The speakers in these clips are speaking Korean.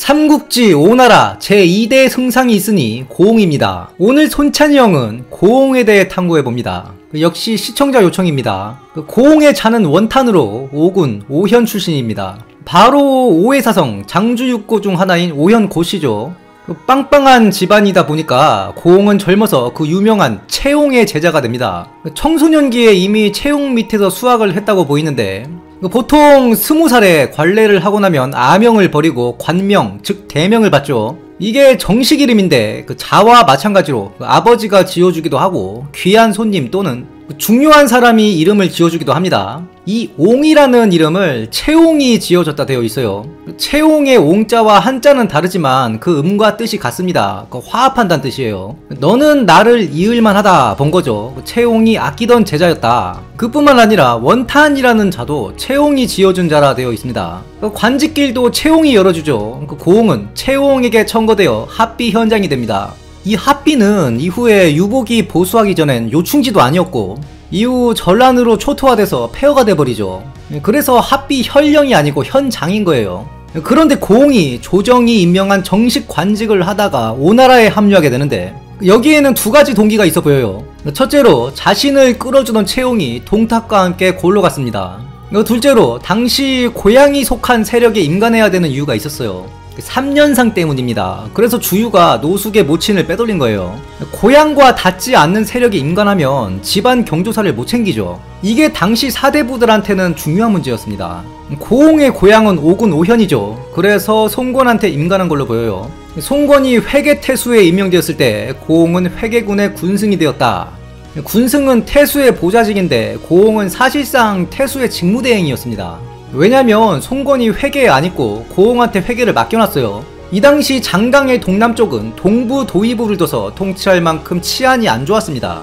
삼국지 오나라 제2대 승상이 있으니 고홍입니다. 오늘 손찬이 형은 고홍에 대해 탐구해봅니다. 역시 시청자 요청입니다. 고홍의 자는 원탄으로 오군 오현 출신입니다. 바로 오해사성 장주육고 중 하나인 오현 고씨죠. 빵빵한 집안이다 보니까 고홍은 젊어서 그 유명한 채홍의 제자가 됩니다. 청소년기에 이미 채홍 밑에서 수학을 했다고 보이는데, 보통 20살에 관례를 하고 나면 아명을 버리고 관명, 즉 대명을 받죠. 이게 정식 이름인데 자와 마찬가지로 아버지가 지어주기도 하고 귀한 손님 또는 중요한 사람이 이름을 지어주기도 합니다. 이 옹이라는 이름을 채홍이 지어졌다 되어 있어요. 채홍의 옹자와 한자는 다르지만 그 음과 뜻이 같습니다. 화합한다는 뜻이에요. 너는 나를 이을만 하다 본거죠. 채홍이 아끼던 제자였다. 그뿐만 아니라 원탄이라는 자도 채홍이 지어준 자라 되어 있습니다. 관직길도 채홍이 열어주죠. 고홍은 채홍에게 청거되어 합비 현장이 됩니다. 이 합비는 이후에 유복이 보수하기 전엔 요충지도 아니었고 이후 전란으로 초토화돼서 폐허가 돼버리죠. 그래서 합비 현령이 아니고 현장인 거예요. 그런데 고홍이 조정이 임명한 정식 관직을 하다가 오나라에 합류하게 되는데, 여기에는 두 가지 동기가 있어 보여요. 첫째로 자신을 끌어주던 채홍이 동탁과 함께 골로 갔습니다. 둘째로 당시 고향이 속한 세력에 임관해야 되는 이유가 있었어요. 3년상 때문입니다. 그래서 주유가 노숙의 모친을 빼돌린 거예요. 고향과 닿지 않는 세력에 임관하면 집안 경조사를 못 챙기죠. 이게 당시 사대부들한테는 중요한 문제였습니다. 고홍의 고향은 오군 오현이죠. 그래서 송권한테 임관한 걸로 보여요. 송권이 회계태수에 임명되었을 때 고홍은 회계군의 군승이 되었다. 군승은 태수의 보좌직인데 고홍은 사실상 태수의 직무대행이었습니다. 왜냐면 송권이 회계에 안 있고 고홍한테 회계를 맡겨놨어요. 이 당시 장강의 동남쪽은 동부 도의부를 둬서 통치할 만큼 치안이 안 좋았습니다.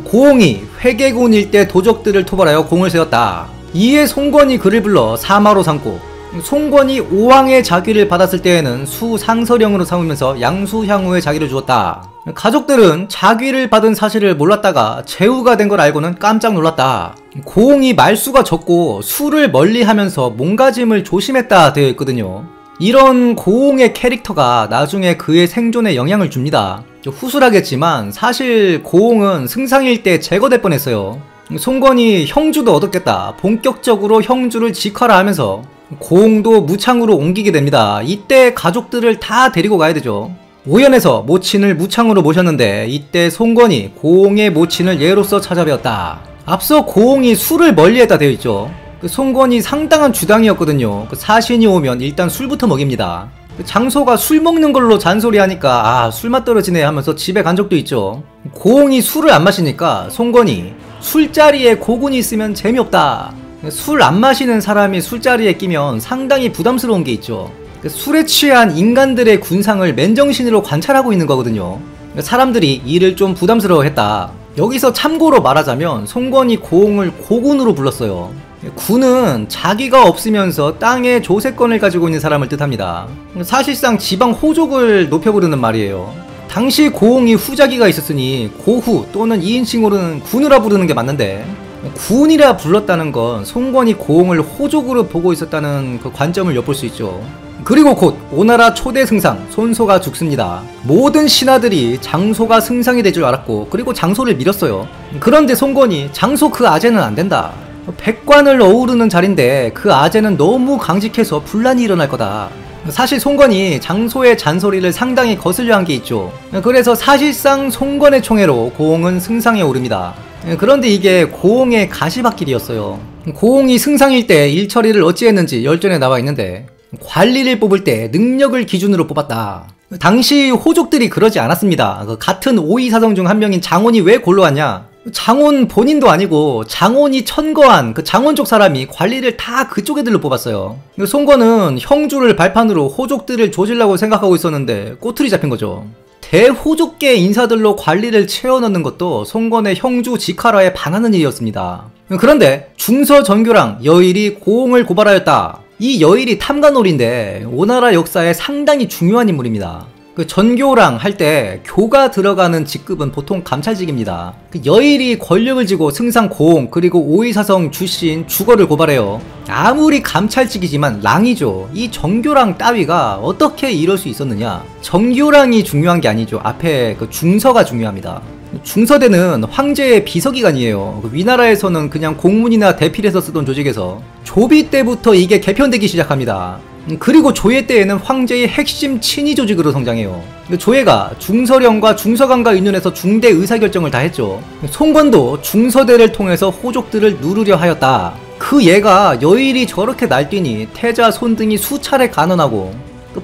고홍이 회계군 일대 도적들을 토벌하여 공을 세웠다. 이에 송권이 그를 불러 사마로 삼고, 송권이 오왕의 자귀를 받았을 때에는 수상서령으로 삼으면서 양수향후의 자귀를 주었다. 가족들은 자귀를 받은 사실을 몰랐다가 제후가 된 걸 알고는 깜짝 놀랐다. 고홍이 말수가 적고 술을 멀리하면서 몸가짐을 조심했다 되어 있거든요. 이런 고홍의 캐릭터가 나중에 그의 생존에 영향을 줍니다. 후술하겠지만 사실 고홍은 승상일 때 제거될 뻔했어요. 송권이 형주도 얻었겠다, 본격적으로 형주를 직화라 하면서 고홍도 무창으로 옮기게 됩니다. 이때 가족들을 다 데리고 가야 되죠. 오현에서 모친을 무창으로 모셨는데 이때 송권이 고홍의 모친을 예로서 찾아뵈었다. 앞서 고홍이 술을 멀리했다 되어 있죠. 송권이 상당한 주당이었거든요. 사신이 오면 일단 술부터 먹입니다. 장소가 술 먹는 걸로 잔소리하니까 술맛 떨어지네 하면서 집에 간 적도 있죠. 고홍이 술을 안 마시니까 송권이 술자리에 고군이 있으면 재미없다. 술 안 마시는 사람이 술자리에 끼면 상당히 부담스러운 게 있죠. 술에 취한 인간들의 군상을 맨정신으로 관찰하고 있는 거거든요. 사람들이 이를 좀 부담스러워했다. 여기서 참고로 말하자면 송권이 고홍을 고군으로 불렀어요. 군은 자기가 없으면서 땅의 조세권을 가지고 있는 사람을 뜻합니다. 사실상 지방 호족을 높여 부르는 말이에요. 당시 고홍이 후자기가 있었으니 고후 또는 2인칭으로는 군이라 부르는 게 맞는데, 군이라 불렀다는 건 송권이 고홍을 호족으로 보고 있었다는 그 관점을 엿볼 수 있죠. 그리고 곧 오나라 초대 승상 손소가 죽습니다. 모든 신하들이 장소가 승상이 될 줄 알았고, 그리고 장소를 밀었어요. 그런데 송권이 장소 그 아재는 안 된다. 백관을 어우르는 자리인데 그 아재는 너무 강직해서 분란이 일어날 거다. 사실 송권이 장소의 잔소리를 상당히 거슬려 한 게 있죠. 그래서 사실상 송권의 총애로 고홍은 승상에 오릅니다. 그런데 이게 고홍의 가시밭길이었어요. 고홍이 승상일 때 일처리를 어찌했는지 열전에 나와 있는데, 관리를 뽑을 때 능력을 기준으로 뽑았다. 당시 호족들이 그러지 않았습니다. 같은 오이사성 중 한 명인 장원이 왜 골로 왔냐? 장원 본인도 아니고 장원이 천거한 그 장원 쪽 사람이 관리를 다 그쪽 애들로 뽑았어요. 송권은 형주를 발판으로 호족들을 조지려고 생각하고 있었는데 꼬투리 잡힌 거죠. 대호족계 인사들로 관리를 채워넣는 것도 송권의 형주 직하라에 반하는 일이었습니다. 그런데 중서전교랑 여일이 고홍을 고발하였다. 이 여일이 탐관오리인데 오나라 역사에 상당히 중요한 인물입니다. 그 전교랑 할 때 교가 들어가는 직급은 보통 감찰직입니다. 그 여일이 권력을 쥐고 승상 고홍 그리고 오이사성 주신 주거를 고발해요. 아무리 감찰직이지만 랑이죠. 이 정교랑 따위가 어떻게 이럴 수 있었느냐. 정교랑이 중요한 게 아니죠. 앞에 그 중서가 중요합니다. 중서대는 황제의 비서기관이에요. 그 위나라에서는 그냥 공문이나 대필해서 쓰던 조직에서 조비 때부터 이게 개편되기 시작합니다. 그리고 조예 때에는 황제의 핵심 친위 조직으로 성장해요. 조예가 중서령과 중서관과 의논해서 중대 의사결정을 다 했죠. 송건도 중서대를 통해서 호족들을 누르려 하였다. 그 예가 여일이 저렇게 날뛰니 태자, 손 등이 수차례 간언하고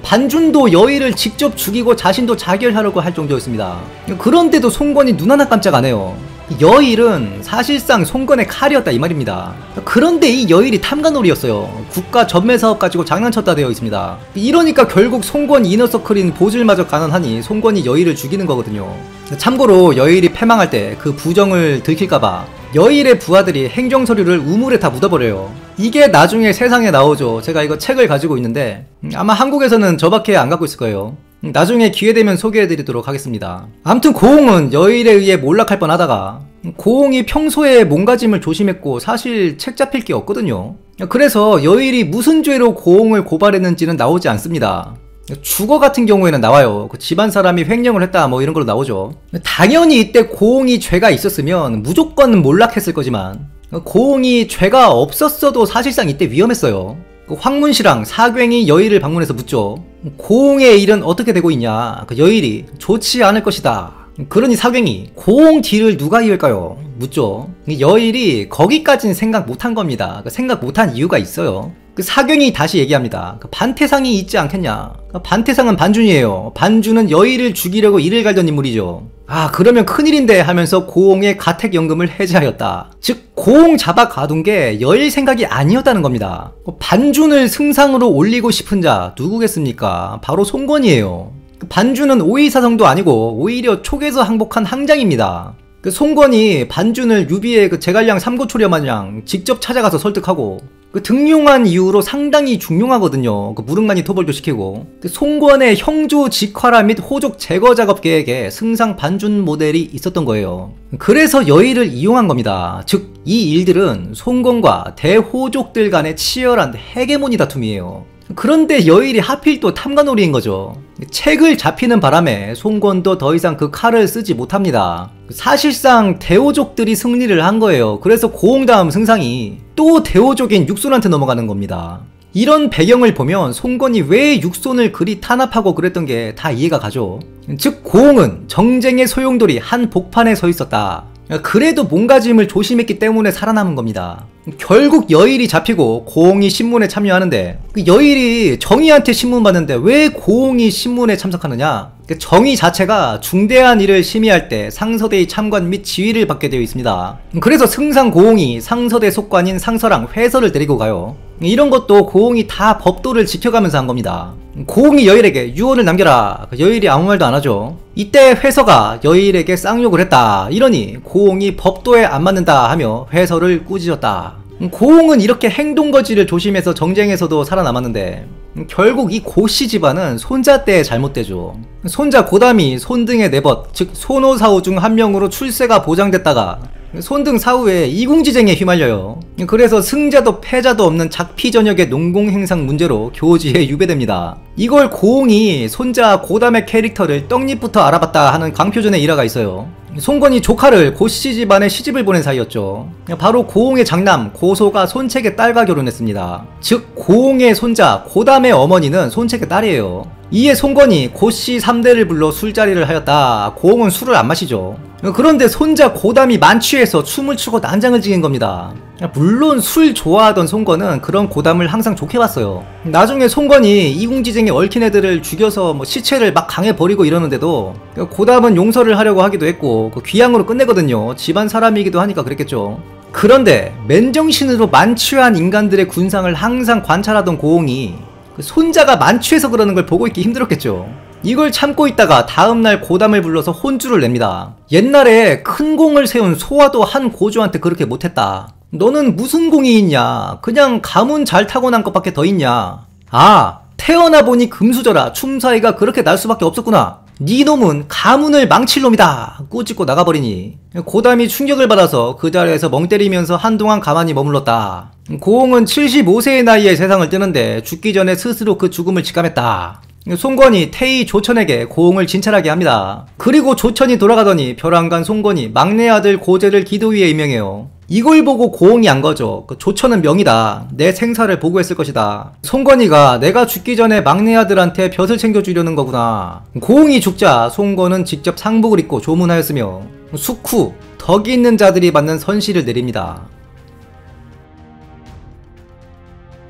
반준도 여일을 직접 죽이고 자신도 자결하려고 할 정도였습니다. 그런데도 송건이 눈 하나 깜짝 안 해요. 여일은 사실상 송건의 칼이었다 이 말입니다. 그런데 이 여일이 탐관오리였어요. 국가 전매사업 가지고 장난쳤다 되어 있습니다. 이러니까 결국 송건 이너서클인 보질마저 가난하니 송건이 여일을 죽이는 거거든요. 참고로 여일이 패망할 때 그 부정을 들킬까봐 여일의 부하들이 행정서류를 우물에 다 묻어버려요. 이게 나중에 세상에 나오죠. 제가 이거 책을 가지고 있는데 아마 한국에서는 저밖에 안 갖고 있을 거예요. 나중에 기회되면 소개해드리도록 하겠습니다. 아무튼 고홍은 여일에 의해 몰락할 뻔하다가 고홍이 평소에 몸가짐을 조심했고 사실 책 잡힐 게 없거든요. 그래서 여일이 무슨 죄로 고홍을 고발했는지는 나오지 않습니다. 주거 같은 경우에는 나와요. 그 집안 사람이 횡령을 했다 뭐 이런 걸로 나오죠. 당연히 이때 고홍이 죄가 있었으면 무조건 몰락했을 거지만 고홍이 죄가 없었어도 사실상 이때 위험했어요. 황문시랑 사괭이 여일을 방문해서 묻죠. 고홍의 일은 어떻게 되고 있냐. 여일이 좋지 않을 것이다. 그러니 사괭이 고홍 뒤를 누가 이을까요? 묻죠. 여일이 거기까지는 생각 못한 겁니다. 생각 못한 이유가 있어요. 사괭이 다시 얘기합니다. 반태상이 있지 않겠냐. 반태상은 반준이에요. 반준은 여일을 죽이려고 이를 갈던 인물이죠. 아 그러면 큰일인데 하면서 고홍의 가택연금을 해제하였다. 즉 고홍 잡아 가둔 게 여일 생각이 아니었다는 겁니다. 반준을 승상으로 올리고 싶은 자 누구겠습니까? 바로 송건이에요. 반준은 오이사성도 아니고 오히려 촉에서 항복한 항장입니다. 송건이 반준을 유비의 제갈량 삼고초려 마냥 직접 찾아가서 설득하고 등용한 이후로 상당히 중용하거든요. 무릉만이 토벌도 시키고 송건의 형조 직화라 및 호족 제거 작업 계획에 승상 반준 모델이 있었던 거예요. 그래서 여일을 이용한 겁니다. 즉 이 일들은 송건과 대호족들 간의 치열한 헤게모니 다툼이에요. 그런데 여일이 하필 또 탐관오리인 거죠. 책을 잡히는 바람에 송건도 더 이상 그 칼을 쓰지 못합니다. 사실상 대호족들이 승리를 한 거예요. 그래서 고홍 다음 승상이 또 대호족인 육손한테 넘어가는 겁니다. 이런 배경을 보면 송건이 왜 육손을 그리 탄압하고 그랬던 게 다 이해가 가죠. 즉 고홍은 정쟁의 소용돌이 한 복판에 서 있었다. 그래도 몸가짐을 조심했기 때문에 살아남은 겁니다. 결국 여일이 잡히고 고홍이 신문에 참여하는데 여일이 정의한테 신문 받는데 왜 고홍이 신문에 참석하느냐. 정의 자체가 중대한 일을 심의할 때 상서대의 참관 및 지휘를 받게 되어 있습니다. 그래서 승상 고홍이 상서대 속관인 상서랑 회서를 데리고 가요. 이런 것도 고홍이 다 법도를 지켜가면서 한 겁니다. 고홍이 여일에게 유언을 남겨라. 여일이 아무 말도 안 하죠. 이때 회서가 여일에게 쌍욕을 했다. 이러니 고홍이 법도에 안 맞는다 하며 회서를 꾸짖었다. 고홍은 이렇게 행동거지를 조심해서 정쟁에서도 살아남았는데 결국 이 고씨 집안은 손자 때에 잘못되죠. 손자 고담이 손등의 내벗 즉 손오사후 중 한 명으로 출세가 보장됐다가 손등 사후에 이궁지쟁에 휘말려요. 그래서 승자도 패자도 없는 작피전역의 농공행상 문제로 교지에 유배됩니다. 이걸 고홍이 손자 고담의 캐릭터를 떡잎부터 알아봤다 하는 강표전의 일화가 있어요. 송건이 조카를 고씨 집안에 시집을 보낸 사이였죠. 바로 고홍의 장남 고소가 손책의 딸과 결혼했습니다. 즉 고홍의 손자 고담의 어머니는 손책의 딸이에요. 이에 송건이 고씨 3대를 불러 술자리를 하였다. 고홍은 술을 안 마시죠. 그런데 손자 고담이 만취해서 춤을 추고 난장을 지긴 겁니다. 물론 술 좋아하던 송건은 그런 고담을 항상 좋게 봤어요. 나중에 송건이 이궁지쟁에 얽힌 애들을 죽여서 시체를 막 강에 버리고 이러는데도 고담은 용서를 하려고 하기도 했고 귀양으로 끝내거든요. 집안 사람이기도 하니까 그랬겠죠. 그런데 맨정신으로 만취한 인간들의 군상을 항상 관찰하던 고홍이 손자가 만취해서 그러는 걸 보고 있기 힘들었겠죠. 이걸 참고 있다가 다음날 고담을 불러서 혼주를 냅니다. 옛날에 큰 공을 세운 소화도 한 고조한테 그렇게 못했다. 너는 무슨 공이 있냐. 그냥 가문 잘 타고난 것밖에 더 있냐. 아 태어나 보니 금수저라 춤사위가 그렇게 날 수밖에 없었구나. 네 놈은 가문을 망칠 놈이다. 꾸짖고 나가버리니 고담이 충격을 받아서 그 자리에서 멍 때리면서 한동안 가만히 머물렀다. 고홍은 75세의 나이에 세상을 뜨는데 죽기 전에 스스로 그 죽음을 직감했다. 송건이 태희 조천에게 고홍을 진찰하게 합니다. 그리고 조천이 돌아가더니 벼랑간 송건이 막내 아들 고재를 기도위에 임명해요. 이걸 보고 고홍이 안 거죠. 조천은 명이다. 내 생사를 보고했을 것이다. 송건이가 내가 죽기 전에 막내 아들한테 벼슬 챙겨주려는 거구나. 고홍이 죽자 송건은 직접 상복을 입고 조문하였으며 숙후 덕이 있는 자들이 받는 선시를 내립니다.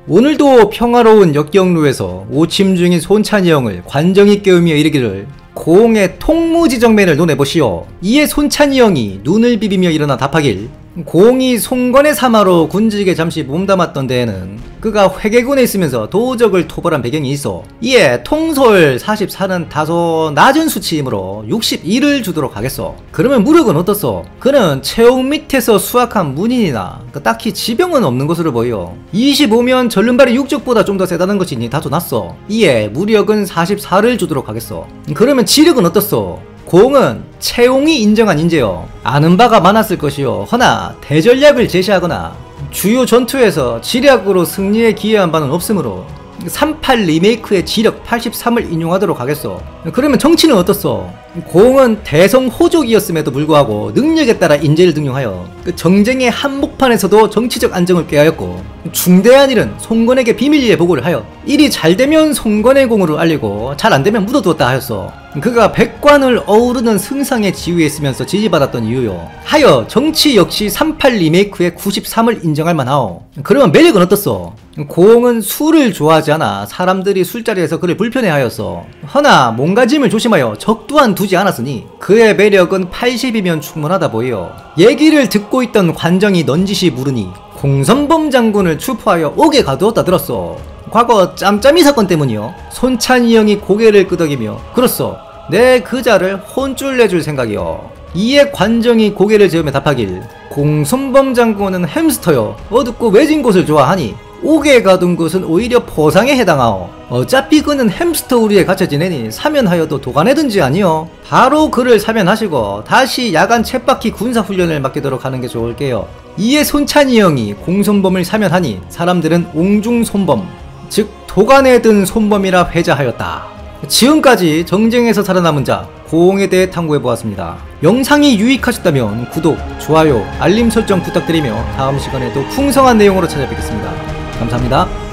오늘도 평화로운 역경루에서 오침 중인 손찬이 형을 관정이 깨우며 이르기를 고홍의 통무지정면을 논해보시오. 이에 손찬이 형이 눈을 비비며 일어나 답하길 고홍이 송건의 사마로 군직에 잠시 몸담았던 데에는 그가 회계군에 있으면서 도적을 토벌한 배경이 있어. 이에 통솔 44는 다소 낮은 수치이므로 62를 주도록 하겠소. 그러면 무력은 어떻소? 그는 체육 밑에서 수학한 문인이나 딱히 지병은 없는 것으로 보여. 25면 전른발이 육적보다 좀 더 세다는 것이니 다소 낫소. 이에 무력은 44를 주도록 하겠소. 그러면 지력은 어떻소? 고홍은 채용이 인정한 인재요. 아는 바가 많았을 것이요. 허나 대전략을 제시하거나 주요 전투에서 지략으로 승리에 기여한 바는 없으므로 38 리메이크의 지력 83을 인용하도록 하겠소. 그러면 정치는 어떻소? 고홍은 대성 호족이었음에도 불구하고 능력에 따라 인재를 등용하여 정쟁의 한복판에서도 정치적 안정을 꾀하였고 중대한 일은 송건에게 비밀리에 보고를 하여 일이 잘되면 송건의 공으로 알리고 잘 안되면 묻어두었다 하였소. 그가 백관을 어우르는 승상의 지위에 있으면서 지지받았던 이유요. 하여 정치 역시 38 리메이크의 93을 인정할 만하오. 그러면 매력은 어떻소? 고홍은 술을 좋아하지 않아 사람들이 술자리에서 그를 불편해하였어. 허나 몸가짐을 조심하여 적도한 두지 않았으니 그의 매력은 80이면 충분하다 보여. 얘기를 듣고 있던 관정이 넌지시 물으니 공선범 장군을 추포하여 옥에 가두었다 들었어. 과거 짬짬이 사건 때문이요. 손찬이 형이 고개를 끄덕이며 그렇소. 내 그자를 혼쭐 내줄 생각이요. 이에 관정이 고개를 저으며 답하길 공선범 장군은 햄스터요. 어둡고 외진 곳을 좋아하니 옥에 가둔 것은 오히려 포상에 해당하오. 어차피 그는 햄스터 우리에 갇혀 지내니 사면하여도 도관해든지 아니요. 바로 그를 사면하시고 다시 야간 쳇바퀴 군사훈련을 맡기도록 하는 게 좋을게요. 이에 손찬이 형이 공손범을 사면하니 사람들은 옹중손범 즉 도관에 든 손범이라 회자하였다. 지금까지 정쟁에서 살아남은 자 고홍에 대해 탐구해보았습니다. 영상이 유익하셨다면 구독, 좋아요, 알림 설정 부탁드리며 다음 시간에도 풍성한 내용으로 찾아뵙겠습니다. 감사합니다.